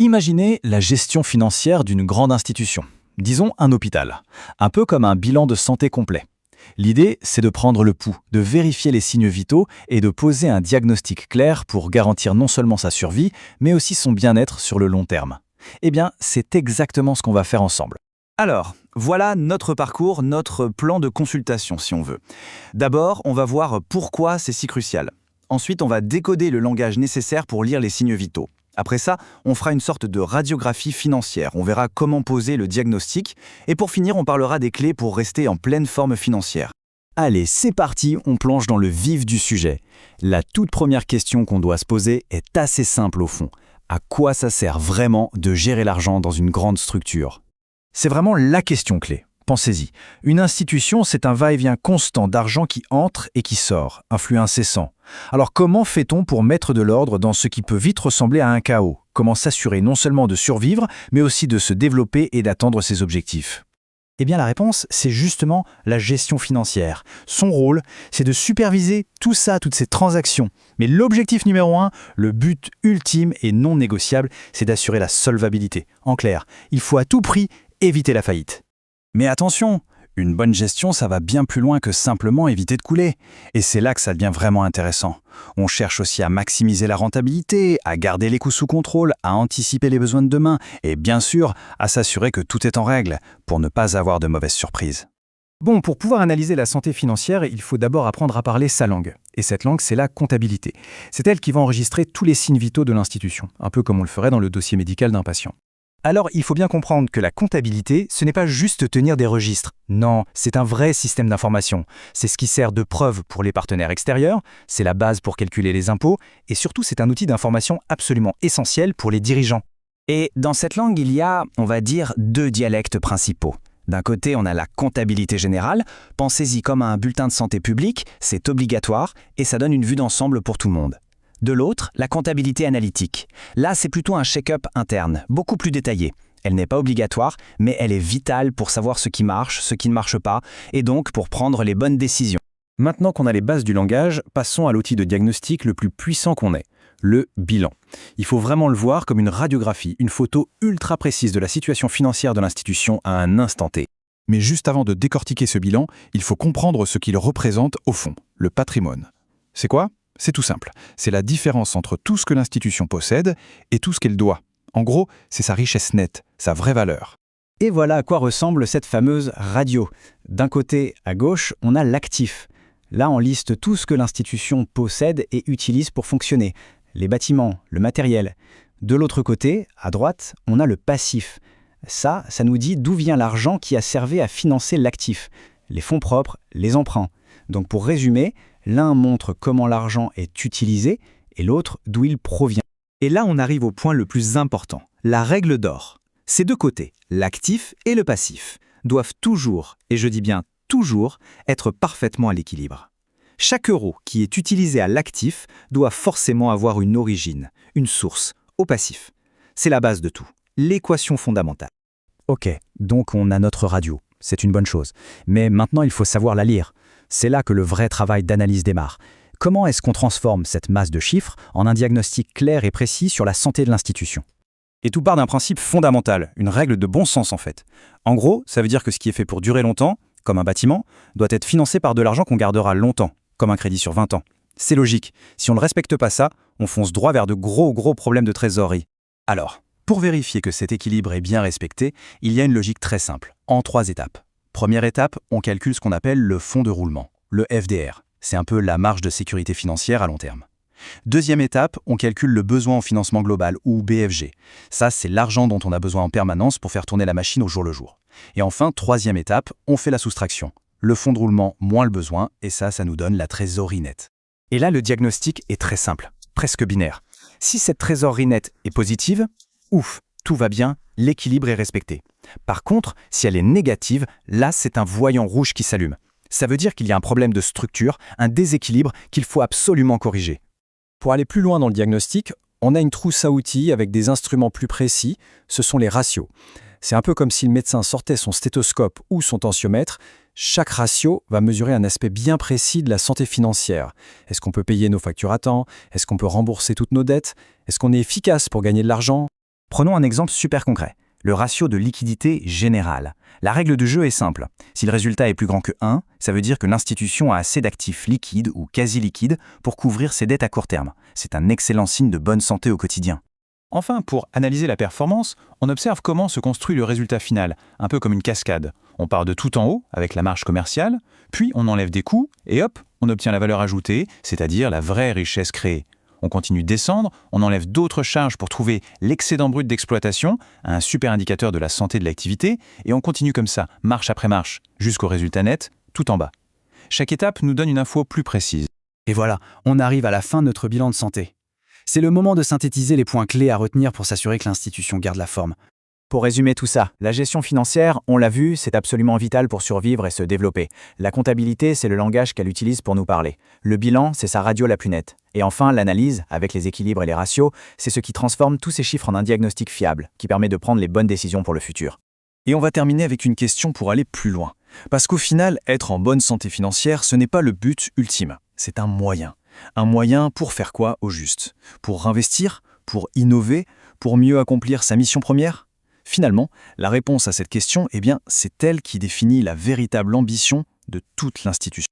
Imaginez la gestion financière d'une grande institution, disons un hôpital, un peu comme un bilan de santé complet. L'idée, c'est de prendre le pouls, de vérifier les signes vitaux et de poser un diagnostic clair pour garantir non seulement sa survie, mais aussi son bien-être sur le long terme. Eh bien, c'est exactement ce qu'on va faire ensemble. Alors, voilà notre parcours, notre plan de consultation si on veut. D'abord, on va voir pourquoi c'est si crucial. Ensuite, on va décoder le langage nécessaire pour lire les signes vitaux. Après ça, on fera une sorte de radiographie financière. On verra comment poser le diagnostic. Et pour finir, on parlera des clés pour rester en pleine forme financière. Allez, c'est parti, on plonge dans le vif du sujet. La toute première question qu'on doit se poser est assez simple au fond. À quoi ça sert vraiment de gérer l'argent dans une grande structure ? C'est vraiment la question clé. Pensez-y. Une institution, c'est un va-et-vient constant d'argent qui entre et qui sort, un flux incessant. Alors comment fait-on pour mettre de l'ordre dans ce qui peut vite ressembler à un chaos ? Comment s'assurer non seulement de survivre, mais aussi de se développer et d'atteindre ses objectifs ? Eh bien la réponse, c'est justement la gestion financière. Son rôle, c'est de superviser tout ça, toutes ces transactions. Mais l'objectif numéro 1, le but ultime et non négociable, c'est d'assurer la solvabilité. En clair, il faut à tout prix éviter la faillite. Mais attention, une bonne gestion, ça va bien plus loin que simplement éviter de couler. Et c'est là que ça devient vraiment intéressant. On cherche aussi à maximiser la rentabilité, à garder les coûts sous contrôle, à anticiper les besoins de demain et bien sûr, à s'assurer que tout est en règle pour ne pas avoir de mauvaises surprises. Bon, pour pouvoir analyser la santé financière, il faut d'abord apprendre à parler sa langue. Et cette langue, c'est la comptabilité. C'est elle qui va enregistrer tous les signes vitaux de l'institution, un peu comme on le ferait dans le dossier médical d'un patient. Alors, il faut bien comprendre que la comptabilité, ce n'est pas juste tenir des registres. Non, c'est un vrai système d'information. C'est ce qui sert de preuve pour les partenaires extérieurs, c'est la base pour calculer les impôts, et surtout, c'est un outil d'information absolument essentiel pour les dirigeants. Et dans cette langue, il y a, on va dire, deux dialectes principaux. D'un côté, on a la comptabilité générale. Pensez-y comme à un bulletin de santé publique, c'est obligatoire, et ça donne une vue d'ensemble pour tout le monde. De l'autre, la comptabilité analytique. Là, c'est plutôt un check-up interne, beaucoup plus détaillé. Elle n'est pas obligatoire, mais elle est vitale pour savoir ce qui marche, ce qui ne marche pas, et donc pour prendre les bonnes décisions. Maintenant qu'on a les bases du langage, passons à l'outil de diagnostic le plus puissant qu'on ait, le bilan. Il faut vraiment le voir comme une radiographie, une photo ultra précise de la situation financière de l'institution à un instant T. Mais juste avant de décortiquer ce bilan, il faut comprendre ce qu'il représente au fond, le patrimoine. C'est quoi ? C'est tout simple. C'est la différence entre tout ce que l'institution possède et tout ce qu'elle doit. En gros, c'est sa richesse nette, sa vraie valeur. Et voilà à quoi ressemble cette fameuse radio. D'un côté, à gauche, on a l'actif. Là, on liste tout ce que l'institution possède et utilise pour fonctionner. Les bâtiments, le matériel. De l'autre côté, à droite, on a le passif. Ça nous dit d'où vient l'argent qui a servi à financer l'actif. Les fonds propres, les emprunts. Donc pour résumer, l'un montre comment l'argent est utilisé et l'autre d'où il provient. Et là, on arrive au point le plus important, la règle d'or. Ces deux côtés, l'actif et le passif, doivent toujours, et je dis bien toujours, être parfaitement à l'équilibre. Chaque euro qui est utilisé à l'actif doit forcément avoir une origine, une source, au passif. C'est la base de tout, l'équation fondamentale. Ok, donc on a notre radio, c'est une bonne chose. Mais maintenant, il faut savoir la lire. C'est là que le vrai travail d'analyse démarre. Comment est-ce qu'on transforme cette masse de chiffres en un diagnostic clair et précis sur la santé de l'institution ? Et tout part d'un principe fondamental, une règle de bon sens en fait. En gros, ça veut dire que ce qui est fait pour durer longtemps, comme un bâtiment, doit être financé par de l'argent qu'on gardera longtemps, comme un crédit sur 20 ans. C'est logique. Si on ne respecte pas ça, on fonce droit vers de gros problèmes de trésorerie. Alors, pour vérifier que cet équilibre est bien respecté, il y a une logique très simple, en 3 étapes. Première étape, on calcule ce qu'on appelle le fonds de roulement, le FDR. C'est un peu la marge de sécurité financière à long terme. Deuxième étape, on calcule le besoin en financement global, ou BFG. Ça, c'est l'argent dont on a besoin en permanence pour faire tourner la machine au jour le jour. Et enfin, troisième étape, on fait la soustraction. Le fonds de roulement moins le besoin, et ça nous donne la trésorerie nette. Et là, le diagnostic est très simple, presque binaire. Si cette trésorerie nette est positive, ouf, tout va bien, l'équilibre est respecté. Par contre, si elle est négative, là, c'est un voyant rouge qui s'allume. Ça veut dire qu'il y a un problème de structure, un déséquilibre qu'il faut absolument corriger. Pour aller plus loin dans le diagnostic, on a une trousse à outils avec des instruments plus précis, ce sont les ratios. C'est un peu comme si le médecin sortait son stéthoscope ou son tensiomètre. Chaque ratio va mesurer un aspect bien précis de la santé financière. Est-ce qu'on peut payer nos factures à temps ? Est-ce qu'on peut rembourser toutes nos dettes ? Est-ce qu'on est efficace pour gagner de l'argent ? Prenons un exemple super concret, le ratio de liquidité générale. La règle du jeu est simple. Si le résultat est plus grand que 1, ça veut dire que l'institution a assez d'actifs liquides ou quasi liquides pour couvrir ses dettes à court terme. C'est un excellent signe de bonne santé au quotidien. Enfin, pour analyser la performance, on observe comment se construit le résultat final, un peu comme une cascade. On part de tout en haut, avec la marge commerciale, puis on enlève des coûts, et hop, on obtient la valeur ajoutée, c'est-à-dire la vraie richesse créée. On continue de descendre, on enlève d'autres charges pour trouver l'excédent brut d'exploitation, un super indicateur de la santé de l'activité, et on continue comme ça, marche après marche, jusqu'au résultat net, tout en bas. Chaque étape nous donne une info plus précise. Et voilà, on arrive à la fin de notre bilan de santé. C'est le moment de synthétiser les points clés à retenir pour s'assurer que l'institution garde la forme. Pour résumer tout ça, la gestion financière, on l'a vu, c'est absolument vital pour survivre et se développer. La comptabilité, c'est le langage qu'elle utilise pour nous parler. Le bilan, c'est sa radio la plus nette. Et enfin, l'analyse, avec les équilibres et les ratios, c'est ce qui transforme tous ces chiffres en un diagnostic fiable, qui permet de prendre les bonnes décisions pour le futur. Et on va terminer avec une question pour aller plus loin. Parce qu'au final, être en bonne santé financière, ce n'est pas le but ultime, c'est un moyen. Un moyen pour faire quoi au juste? Pour investir? Pour innover? Pour mieux accomplir sa mission première? Finalement, la réponse à cette question, c'est elle qui définit la véritable ambition de toute l'institution.